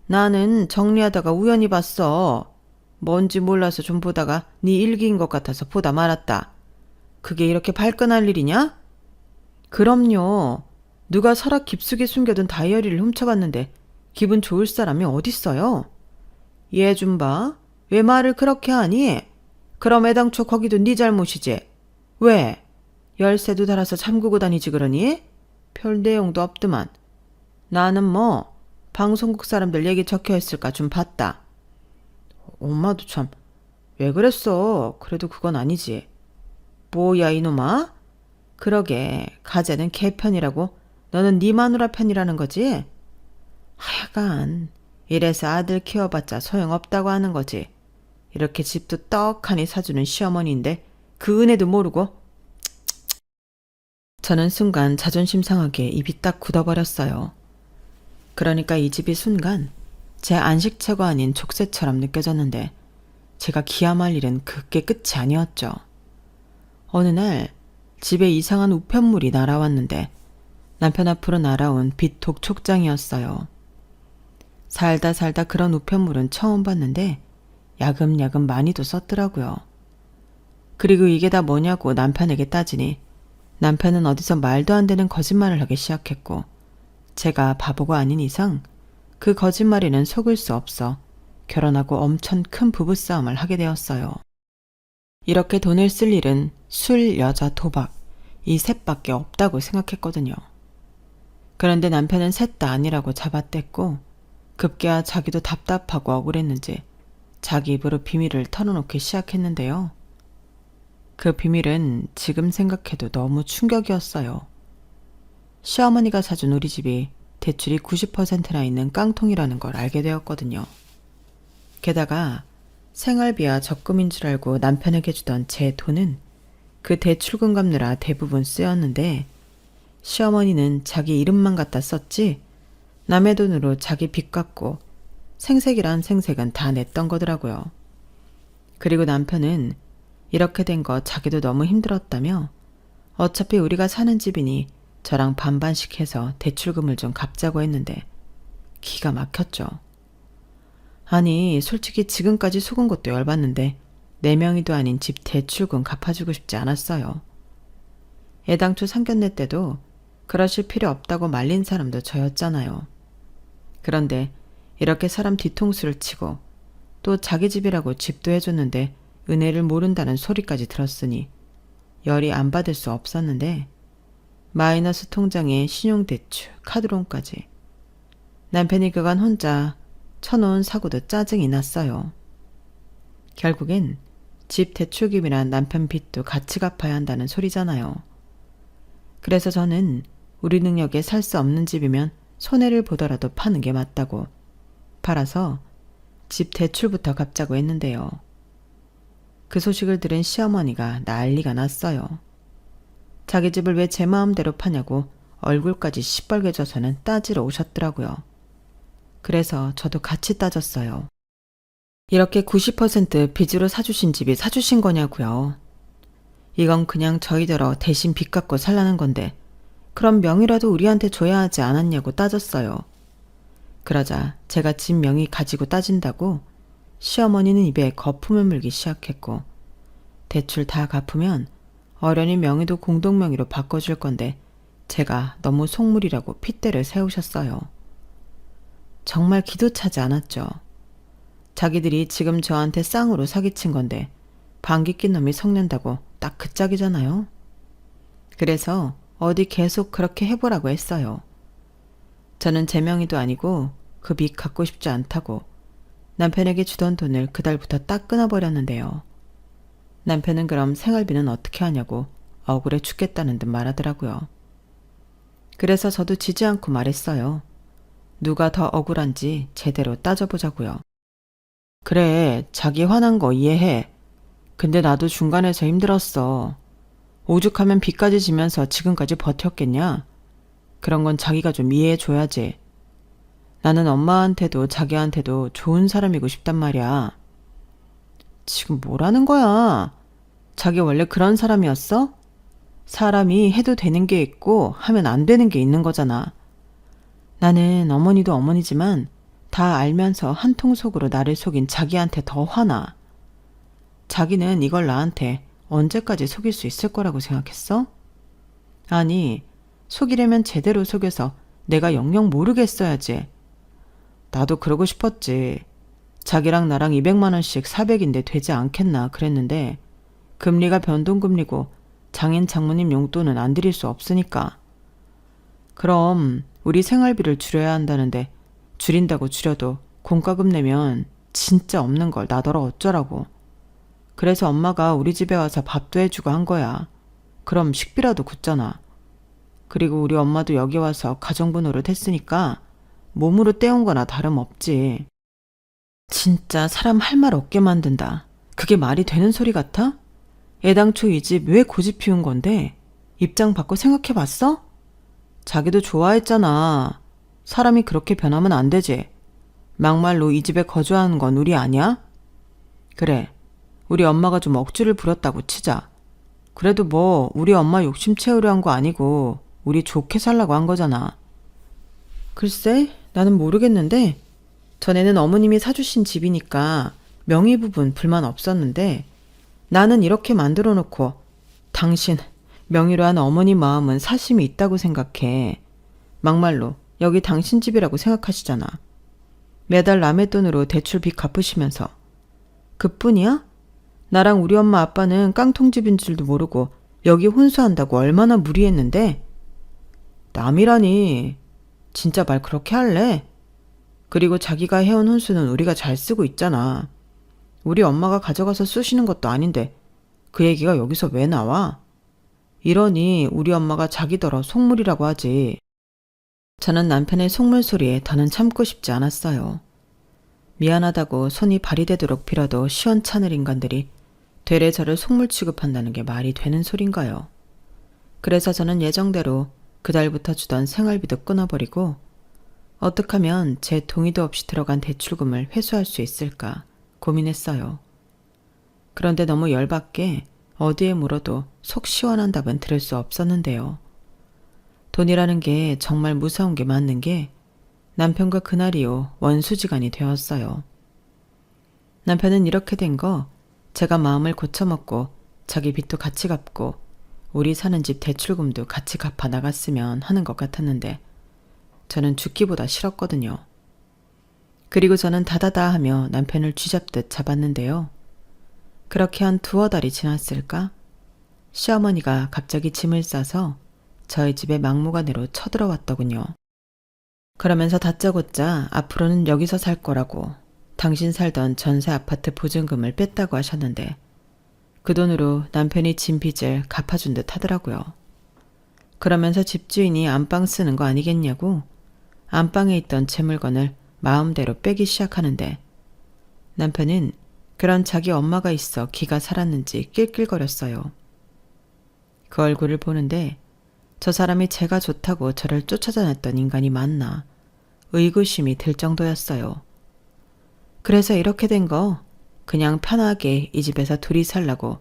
나는 정리하다가 우연히 봤어. 뭔지 몰라서 좀 보다가 네 일기인 것 같아서 보다 말았다. 그게 이렇게 발끈할 일이냐? 그럼요. 누가 서랍 깊숙이 숨겨둔 다이어리를 훔쳐갔는데 기분 좋을 사람이 어딨어요? 얘 좀 봐. 왜 말을 그렇게 하니? 그럼 애당초 거기도 네 잘못이지. 왜? 열쇠도 달아서 잠그고 다니지 그러니? 별 내용도 없더만. 나는 뭐 방송국 사람들 얘기 적혀있을까 좀 봤다. 엄마도 참 왜 그랬어? 그래도 그건 아니지. 뭐야 이놈아? 그러게 가재는 걔 편이라고 너는 네 마누라 편이라는 거지? 하여간 이래서 아들 키워봤자 소용없다고 하는 거지. 이렇게 집도 떡하니 사주는 시어머니인데 그 은혜도 모르고. 저는 순간 자존심 상하게 입이 딱 굳어버렸어요. 그러니까 이 집이 순간 제 안식처가 아닌 족쇄처럼 느껴졌는데 제가 기함할 일은 그게 끝이 아니었죠. 어느 날 집에 이상한 우편물이 날아왔는데 남편 앞으로 날아온 빛 독촉장이었어요. 살다 살다 그런 우편물은 처음 봤는데 야금야금 많이도 썼더라고요. 그리고 이게 다 뭐냐고 남편에게 따지니 남편은 어디서 말도 안 되는 거짓말을 하기 시작했고 제가 바보가 아닌 이상 그 거짓말에는 속을 수 없어 결혼하고 엄청 큰 부부싸움을 하게 되었어요. 이렇게 돈을 쓸 일은 술, 여자, 도박 이 셋밖에 없다고 생각했거든요. 그런데 남편은 셋 다 아니라고 잡아댔고 급기야 자기도 답답하고 억울했는지 자기 입으로 비밀을 털어놓기 시작했는데요. 그 비밀은 지금 생각해도 너무 충격이었어요. 시어머니가 사준 우리 집이 대출이 90%나 있는 깡통이라는 걸 알게 되었거든요. 게다가 생활비와 적금인 줄 알고 남편에게 주던 제 돈은 그 대출금 갚느라 대부분 쓰였는데 시어머니는 자기 이름만 갖다 썼지 남의 돈으로 자기 빚 갚고 생색이란 생색은 다 냈던 거더라고요. 그리고 남편은 이렇게 된 거 자기도 너무 힘들었다며 어차피 우리가 사는 집이니 저랑 반반씩 해서 대출금을 좀 갚자고 했는데 기가 막혔죠. 아니 솔직히 지금까지 속은 것도 열받는데 4명이도 아닌 집 대출금 갚아주고 싶지 않았어요. 애당초 상견례 때도 그러실 필요 없다고 말린 사람도 저였잖아요. 그런데 이렇게 사람 뒤통수를 치고 또 자기 집이라고 집도 해줬는데 은혜를 모른다는 소리까지 들었으니 열이 안 받을 수 없었는데 마이너스 통장에 신용대출, 카드론까지 남편이 그간 혼자 쳐놓은 사고도 짜증이 났어요. 결국엔 집 대출금이란 남편 빚도 같이 갚아야 한다는 소리잖아요. 그래서 저는 우리 능력에 살 수 없는 집이면 손해를 보더라도 파는 게 맞다고 가파라서 집 대출부터 갚자고 했는데요. 그 소식을 들은 시어머니가 난리가 났어요. 자기 집을 왜 제 마음대로 파냐고 얼굴까지 시뻘개져서는 따지러 오셨더라고요. 그래서 저도 같이 따졌어요. 이렇게 90% 빚으로 사주신 집이 사주신 거냐고요. 이건 그냥 저희더러 대신 빚 갚고 살라는 건데 그럼 명의라도 우리한테 줘야 하지 않았냐고 따졌어요. 그러자 제가 집 명의 가지고 따진다고 시어머니는 입에 거품을 물기 시작했고 대출 다 갚으면 어련히 명의도 공동명의로 바꿔줄 건데 제가 너무 속물이라고 핏대를 세우셨어요. 정말 기도 차지 않았죠. 자기들이 지금 저한테 쌍으로 사기친 건데 방귀 낀 놈이 속는다고 딱 그 짝이잖아요. 그래서 어디 계속 그렇게 해보라고 했어요. 저는 제 명의도 아니고 그 빚 갚고 싶지 않다고 남편에게 주던 돈을 그달부터 딱 끊어버렸는데요. 남편은 그럼 생활비는 어떻게 하냐고 억울해 죽겠다는 듯 말하더라고요. 그래서 저도 지지 않고 말했어요. 누가 더 억울한지 제대로 따져보자고요. 그래, 자기 화난 거 이해해. 근데 나도 중간에서 힘들었어. 오죽하면 빚까지 지면서 지금까지 버텼겠냐? 그런 건 자기가 좀 이해해줘야지. 나는 엄마한테도 자기한테도 좋은 사람이고 싶단 말이야. 지금 뭐라는 거야? 자기 원래 그런 사람이었어? 사람이 해도 되는 게 있고 하면 안 되는 게 있는 거잖아. 나는 어머니도 어머니지만 다 알면서 한통 속으로 나를 속인 자기한테 더 화나. 자기는 이걸 나한테 언제까지 속일 수 있을 거라고 생각했어? 아니, 속이려면 제대로 속여서 내가 영영 모르게 했어야지. 나도 그러고 싶었지. 자기랑 나랑 200만 원씩 400인데 되지 않겠나 그랬는데 금리가 변동금리고 장인 장모님 용돈은 안 드릴 수 없으니까. 그럼 우리 생활비를 줄여야 한다는데 줄인다고 줄여도 공과금 내면 진짜 없는 걸 나더러 어쩌라고. 그래서 엄마가 우리 집에 와서 밥도 해주고 한 거야. 그럼 식비라도 굳잖아. 그리고 우리 엄마도 여기 와서 가정부 노릇 했으니까 몸으로 떼온 거나 다름없지. 진짜 사람 할 말 없게 만든다. 그게 말이 되는 소리 같아? 애당초 이 집 왜 고집 피운 건데? 입장 바꿔 생각해봤어? 자기도 좋아했잖아. 사람이 그렇게 변하면 안 되지. 막말로 이 집에 거주하는 건 우리 아니야? 그래, 우리 엄마가 좀 억지를 부렸다고 치자. 그래도 뭐 우리 엄마 욕심 채우려 한 거 아니고 우리 좋게 살라고 한 거잖아. 글쎄, 나는 모르겠는데 전에는 어머님이 사주신 집이니까 명의 부분 불만 없었는데 나는 이렇게 만들어 놓고 당신 명의로 한 어머니 마음은 사심이 있다고 생각해. 막말로 여기 당신 집이라고 생각하시잖아. 매달 남의 돈으로 대출 빚 갚으시면서. 그뿐이야? 나랑 우리 엄마 아빠는 깡통집인 줄도 모르고 여기 혼수한다고 얼마나 무리했는데. 남이라니. 진짜 말 그렇게 할래? 그리고 자기가 해온 혼수는 우리가 잘 쓰고 있잖아. 우리 엄마가 가져가서 쓰시는 것도 아닌데 그 얘기가 여기서 왜 나와? 이러니 우리 엄마가 자기더러 속물이라고 하지. 저는 남편의 속물 소리에 더는 참고 싶지 않았어요. 미안하다고 손이 발이 되도록 빌어도 시원찮을 인간들이 되레 저를 속물 취급한다는 게 말이 되는 소린가요? 그래서 저는 예정대로 그달부터 주던 생활비도 끊어버리고 어떻게 하면 제 동의도 없이 들어간 대출금을 회수할 수 있을까 고민했어요. 그런데 너무 열받게 어디에 물어도 속 시원한 답은 들을 수 없었는데요. 돈이라는 게 정말 무서운 게 맞는 게 남편과 그날이요 원수지간이 되었어요. 남편은 이렇게 된 거 제가 마음을 고쳐먹고 자기 빚도 같이 갚고 우리 사는 집 대출금도 같이 갚아 나갔으면 하는 것 같았는데 저는 죽기보다 싫었거든요. 그리고 저는 다다다 하며 남편을 쥐잡듯 잡았는데요. 그렇게 한 두어 달이 지났을까? 시어머니가 갑자기 짐을 싸서 저희 집에 막무가내로 쳐들어왔더군요. 그러면서 다짜고짜 앞으로는 여기서 살 거라고 당신 살던 전세 아파트 보증금을 뺐다고 하셨는데 그 돈으로 남편이 짐 빚을 갚아준 듯 하더라고요. 그러면서 집주인이 안방 쓰는 거 아니겠냐고 안방에 있던 제 물건을 마음대로 빼기 시작하는데 남편은 그런 자기 엄마가 있어 기가 살았는지 낄낄거렸어요. 그 얼굴을 보는데 저 사람이 제가 좋다고 저를 쫓아다녔던 인간이 맞나 의구심이 들 정도였어요. 그래서 이렇게 된 거 그냥 편하게 이 집에서 둘이 살라고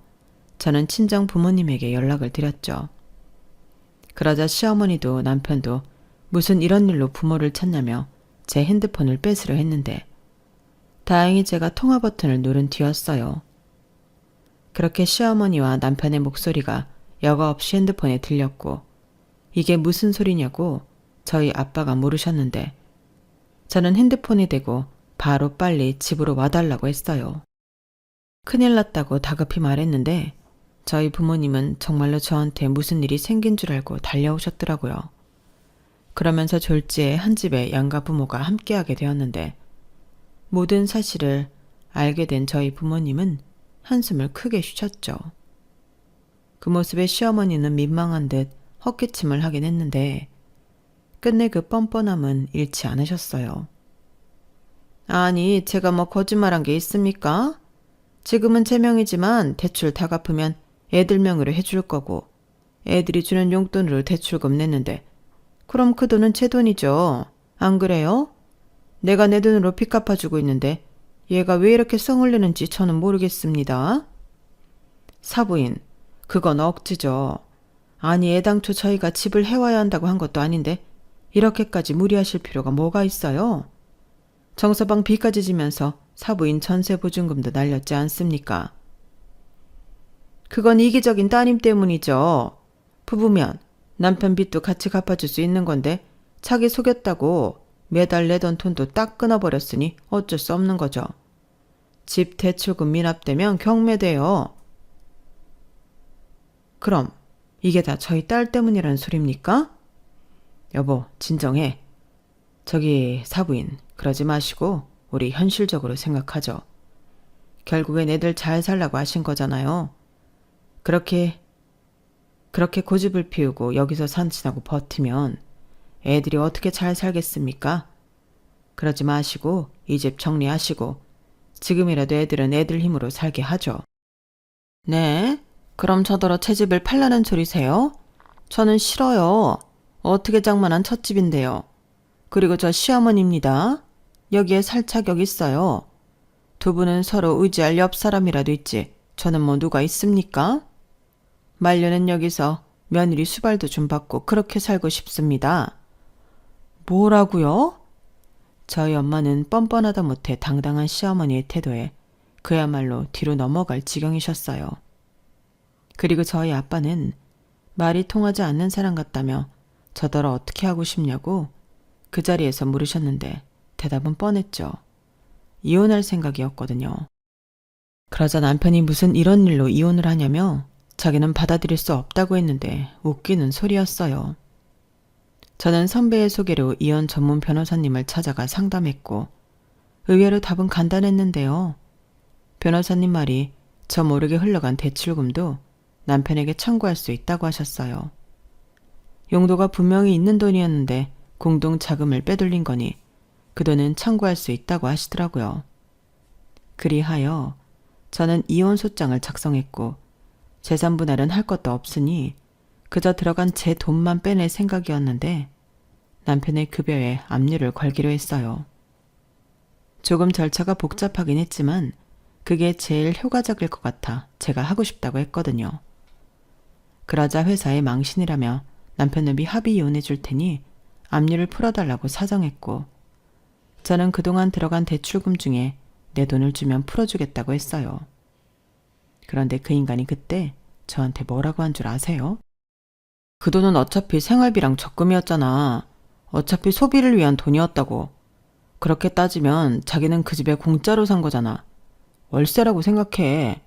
저는 친정 부모님에게 연락을 드렸죠. 그러자 시어머니도 남편도 무슨 이런 일로 부모를 찾냐며 제 핸드폰을 뺏으려 했는데 다행히 제가 통화 버튼을 누른 뒤였어요. 그렇게 시어머니와 남편의 목소리가 여과 없이 핸드폰에 들렸고 이게 무슨 소리냐고 저희 아빠가 물으셨는데 저는 핸드폰이 대고 바로 빨리 집으로 와달라고 했어요. 큰일 났다고 다급히 말했는데 저희 부모님은 정말로 저한테 무슨 일이 생긴 줄 알고 달려오셨더라고요. 그러면서 졸지에 한 집에 양가 부모가 함께하게 되었는데 모든 사실을 알게 된 저희 부모님은 한숨을 크게 쉬셨죠. 그 모습에 시어머니는 민망한 듯 헛기침을 하긴 했는데 끝내 그 뻔뻔함은 잃지 않으셨어요. 아니, 제가 뭐 거짓말한 게 있습니까? 지금은 제 명이지만 대출 다 갚으면 애들 명의로 해줄 거고 애들이 주는 용돈으로 대출금 냈는데 그럼 그 돈은 제 돈이죠. 안 그래요? 내가 내 돈으로 빚 갚아주고 있는데 얘가 왜 이렇게 썽을 내는지 저는 모르겠습니다. 사부인, 그건 억지죠. 아니, 애당초 저희가 집을 해와야 한다고 한 것도 아닌데 이렇게까지 무리하실 필요가 뭐가 있어요? 정서방 빚까지 지면서 사부인 전세 보증금도 날렸지 않습니까? 그건 이기적인 따님 때문이죠. 부부면 남편 빚도 같이 갚아줄 수 있는 건데 자기 속였다고 매달 내던 돈도 딱 끊어버렸으니 어쩔 수 없는 거죠. 집 대출금 미납되면 경매돼요. 그럼 이게 다 저희 딸 때문이라는 소리입니까? 여보, 진정해. 저기 사부인, 그러지 마시고 우리 현실적으로 생각하죠. 결국엔 애들 잘 살라고 하신 거잖아요. 그렇게 고집을 피우고 여기서 산친하고 버티면 애들이 어떻게 잘 살겠습니까? 그러지 마시고 이 집 정리하시고 지금이라도 애들은 애들 힘으로 살게 하죠. 네? 그럼 저더러 제 집을 팔라는 소리세요? 저는 싫어요. 어떻게 장만한 첫집인데요. 그리고 저 시어머니입니다. 여기에 살 자격 있어요. 두 분은 서로 의지할 옆 사람이라도 있지. 저는 뭐 누가 있습니까? 말년은 여기서 며느리 수발도 좀 받고 그렇게 살고 싶습니다. 뭐라고요? 저희 엄마는 뻔뻔하다 못해 당당한 시어머니의 태도에 그야말로 뒤로 넘어갈 지경이셨어요. 그리고 저희 아빠는 말이 통하지 않는 사람 같다며 저더러 어떻게 하고 싶냐고 그 자리에서 물으셨는데 대답은 뻔했죠. 이혼할 생각이었거든요. 그러자 남편이 무슨 이런 일로 이혼을 하냐며 자기는 받아들일 수 없다고 했는데 웃기는 소리였어요. 저는 선배의 소개로 이혼 전문 변호사님을 찾아가 상담했고 의외로 답은 간단했는데요. 변호사님 말이 저 모르게 흘러간 대출금도 남편에게 청구할 수 있다고 하셨어요. 용도가 분명히 있는 돈이었는데 공동 자금을 빼돌린 거니 그 돈은 청구할 수 있다고 하시더라고요. 그리하여 저는 이혼 소장을 작성했고 재산 분할은 할 것도 없으니 그저 들어간 제 돈만 빼낼 생각이었는데 남편의 급여에 압류를 걸기로 했어요. 조금 절차가 복잡하긴 했지만 그게 제일 효과적일 것 같아 제가 하고 싶다고 했거든요. 그러자 회사에 망신이라며 남편놈이 합의 이혼해 줄 테니 압류를 풀어달라고 사정했고 저는 그동안 들어간 대출금 중에 내 돈을 주면 풀어주겠다고 했어요. 그런데 그 인간이 그때 저한테 뭐라고 한 줄 아세요? 그 돈은 어차피 생활비랑 적금이었잖아. 어차피 소비를 위한 돈이었다고. 그렇게 따지면 자기는 그 집에 공짜로 산 거잖아. 월세라고 생각해.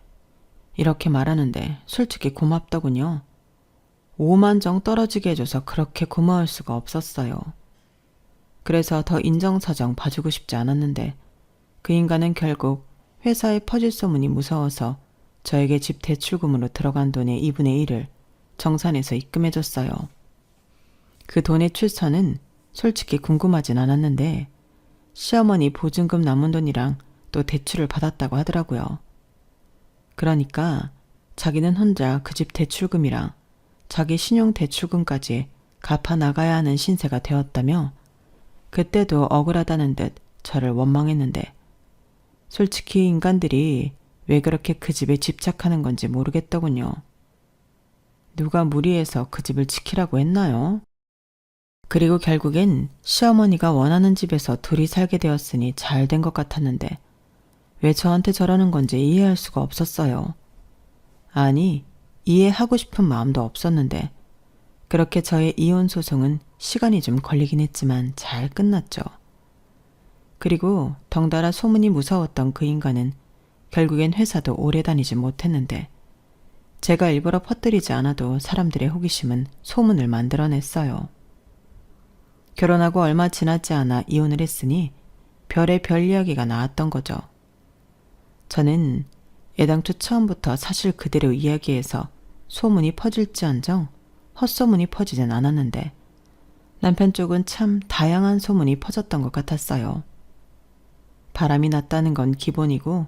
이렇게 말하는데 솔직히 고맙더군요. 5만 정 떨어지게 해줘서 그렇게 고마울 수가 없었어요. 그래서 더 인정사정 봐주고 싶지 않았는데 그 인간은 결국 회사에 퍼질 소문이 무서워서 저에게 집 대출금으로 들어간 돈의 2분의 1을 정산해서 입금해줬어요. 그 돈의 출처는 솔직히 궁금하진 않았는데 시어머니 보증금 남은 돈이랑 또 대출을 받았다고 하더라고요. 그러니까 자기는 혼자 그 집 대출금이랑 자기 신용 대출금까지 갚아 나가야 하는 신세가 되었다며 그때도 억울하다는 듯 저를 원망했는데 솔직히 인간들이 왜 그렇게 그 집에 집착하는 건지 모르겠더군요. 누가 무리해서 그 집을 지키라고 했나요? 그리고 결국엔 시어머니가 원하는 집에서 둘이 살게 되었으니 잘 된 것 같았는데 왜 저한테 저러는 건지 이해할 수가 없었어요. 아니, 이해하고 싶은 마음도 없었는데 그렇게 저의 이혼 소송은 시간이 좀 걸리긴 했지만 잘 끝났죠. 그리고 덩달아 소문이 무서웠던 그 인간은 결국엔 회사도 오래 다니지 못했는데 제가 일부러 퍼뜨리지 않아도 사람들의 호기심은 소문을 만들어냈어요. 결혼하고 얼마 지나지 않아 이혼을 했으니 별의 별 이야기가 나왔던 거죠. 저는 애당초 처음부터 사실 그대로 이야기해서 소문이 퍼질지언정 헛소문이 퍼지진 않았는데 남편 쪽은 참 다양한 소문이 퍼졌던 것 같았어요. 바람이 났다는 건 기본이고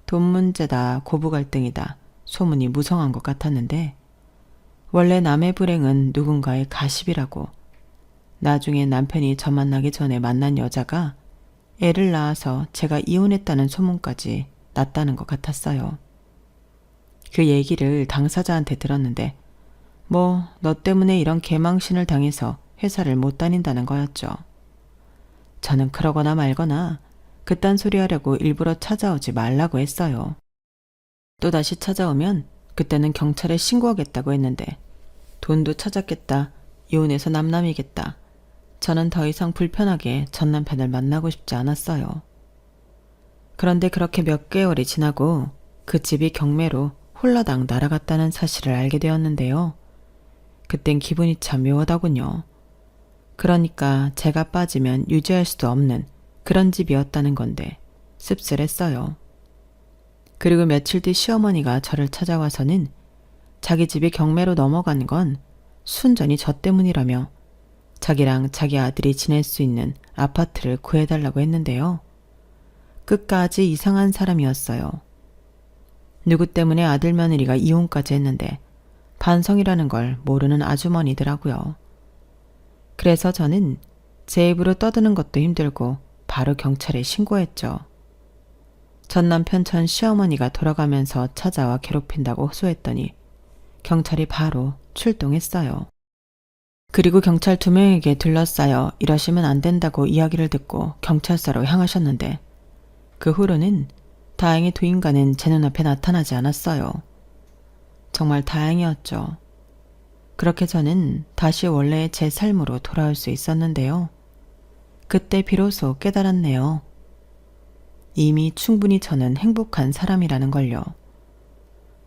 돈 문제다 고부 갈등이다 소문이 무성한 것 같았는데 원래 남의 불행은 누군가의 가십이라고 나중에 남편이 저 만나기 전에 만난 여자가 애를 낳아서 제가 이혼했다는 소문까지 났다는 것 같았어요. 그 얘기를 당사자한테 들었는데 뭐 너 때문에 이런 개망신을 당해서 회사를 못 다닌다는 거였죠. 저는 그러거나 말거나 그딴 소리 하려고 일부러 찾아오지 말라고 했어요. 또다시 찾아오면 그때는 경찰에 신고하겠다고 했는데 돈도 찾았겠다. 이혼해서 남남이겠다. 저는 더 이상 불편하게 전 남편을 만나고 싶지 않았어요. 그런데 그렇게 몇 개월이 지나고 그 집이 경매로 홀라당 날아갔다는 사실을 알게 되었는데요. 그땐 기분이 참 묘하더군요. 그러니까 제가 빠지면 유지할 수도 없는 그런 집이었다는 건데 씁쓸했어요. 그리고 며칠 뒤 시어머니가 저를 찾아와서는 자기 집이 경매로 넘어간 건 순전히 저 때문이라며 자기랑 자기 아들이 지낼 수 있는 아파트를 구해달라고 했는데요. 끝까지 이상한 사람이었어요. 누구 때문에 아들 며느리가 이혼까지 했는데 반성이라는 걸 모르는 아주머니더라고요. 그래서 저는 제 입으로 떠드는 것도 힘들고 바로 경찰에 신고했죠. 전 남편 전 시어머니가 돌아가면서 찾아와 괴롭힌다고 호소했더니 경찰이 바로 출동했어요. 그리고 경찰 2명에게 둘러싸여 이러시면 안 된다고 이야기를 듣고 경찰서로 향하셨는데 그 후로는 다행히 두 인간은 제 눈앞에 나타나지 않았어요. 정말 다행이었죠. 그렇게 저는 다시 원래의 제 삶으로 돌아올 수 있었는데요. 그때 비로소 깨달았네요. 이미 충분히 저는 행복한 사람이라는 걸요.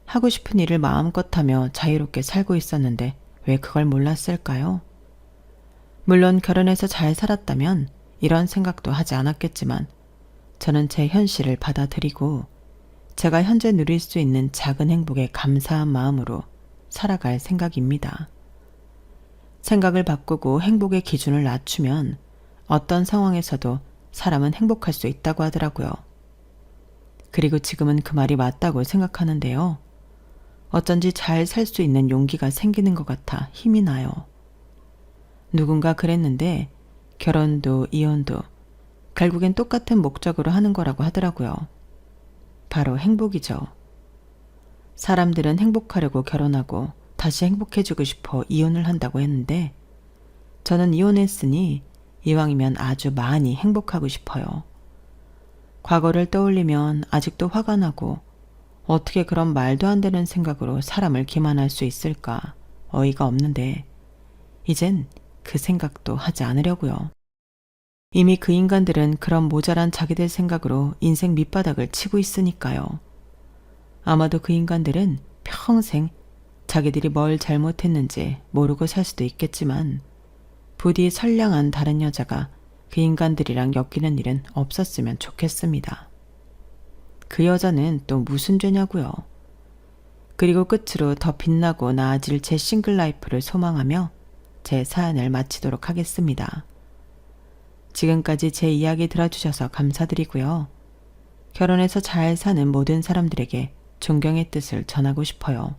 하고 싶은 일을 마음껏 하며 자유롭게 살고 있었는데 왜 그걸 몰랐을까요? 물론 결혼해서 잘 살았다면 이런 생각도 하지 않았겠지만 저는 제 현실을 받아들이고 제가 현재 누릴 수 있는 작은 행복에 감사한 마음으로 살아갈 생각입니다. 생각을 바꾸고 행복의 기준을 낮추면 어떤 상황에서도 사람은 행복할 수 있다고 하더라고요. 그리고 지금은 그 말이 맞다고 생각하는데요. 어쩐지 잘 살 수 있는 용기가 생기는 것 같아 힘이 나요. 누군가 그랬는데 결혼도 이혼도 결국엔 똑같은 목적으로 하는 거라고 하더라고요. 바로 행복이죠. 사람들은 행복하려고 결혼하고 다시 행복해지고 싶어 이혼을 한다고 했는데 저는 이혼했으니 이왕이면 아주 많이 행복하고 싶어요. 과거를 떠올리면 아직도 화가 나고 어떻게 그런 말도 안 되는 생각으로 사람을 기만할 수 있을까 어이가 없는데 이젠 그 생각도 하지 않으려고요. 이미 그 인간들은 그런 모자란 자기들 생각으로 인생 밑바닥을 치고 있으니까요. 아마도 그 인간들은 평생 자기들이 뭘 잘못했는지 모르고 살 수도 있겠지만 부디 선량한 다른 여자가 그 인간들이랑 엮이는 일은 없었으면 좋겠습니다. 그 여자는 또 무슨 죄냐고요. 그리고 끝으로 더 빛나고 나아질 제 싱글 라이프를 소망하며 제 사연을 마치도록 하겠습니다. 지금까지 제 이야기 들어주셔서 감사드리고요. 결혼해서 잘 사는 모든 사람들에게 존경의 뜻을 전하고 싶어요.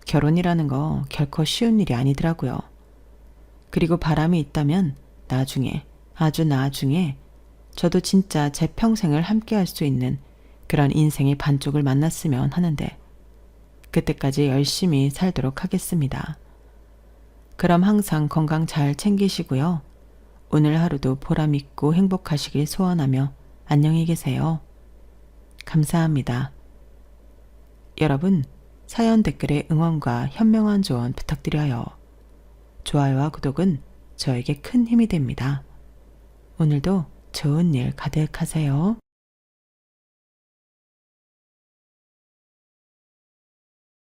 결혼이라는 거 결코 쉬운 일이 아니더라고요. 그리고 바람이 있다면 나중에, 아주 나중에 저도 진짜 제 평생을 함께 할 수 있는 그런 인생의 반쪽을 만났으면 하는데 그때까지 열심히 살도록 하겠습니다. 그럼 항상 건강 잘 챙기시고요. 오늘 하루도 보람있고 행복하시길 소원하며 안녕히 계세요. 감사합니다. 여러분, 사연 댓글에 응원과 현명한 조언 부탁드려요. 좋아요와 구독은 저에게 큰 힘이 됩니다. 오늘도 좋은 일 가득하세요.